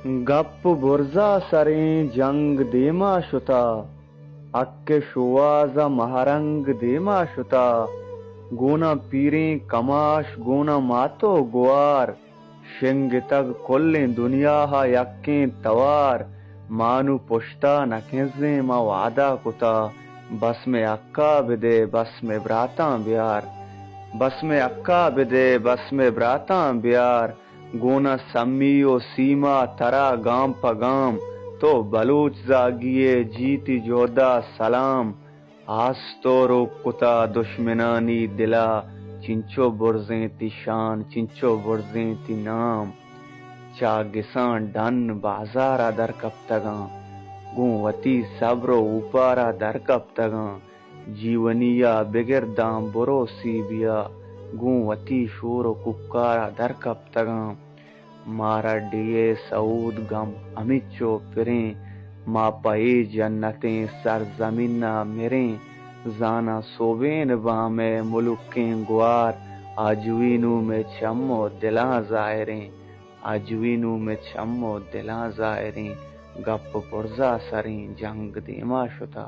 گپ برزا سریں جنگ دیما شتا، اک شوازا مہرنگ دیما شتا، گونا پیریں کماش گونا ماتو گوار، شنگ تگ کلیں دنیا ہا یکیں توار، مانو پشتا نکنزیں ما وعدہ کتا، بس میں اکا بدے بس میں براتاں بیار، بس میں اکا بدے بس میں براتاں بیار، گونا سمی و سیما ترا گام پہ گام، تو بلوچ زاگیے جیتی جودا سلام، آستورو کتا دشمنانی دلا، چنچو برزیں تی شان چنچو برزیں تی نام، چاگساں ڈن بازارا در کپتگاں، گوں وتی صبر و اوپارا در کپتگاں، جیونیا بگرداں بروسی بیا، گوں وتی شور و ککارا در کپتگاں، مارا ڈیے سعود گم ہمچو پریں، ما پئی جنتیں سرزمینہ مریں، زانا صوبین بامے ملکیں گوار، آجوینو میں چم و دلاں ظاہریں، آجوینو میں چم و دلاں ظاہریں، گپ پرزا سریں جنگ دیما شتا۔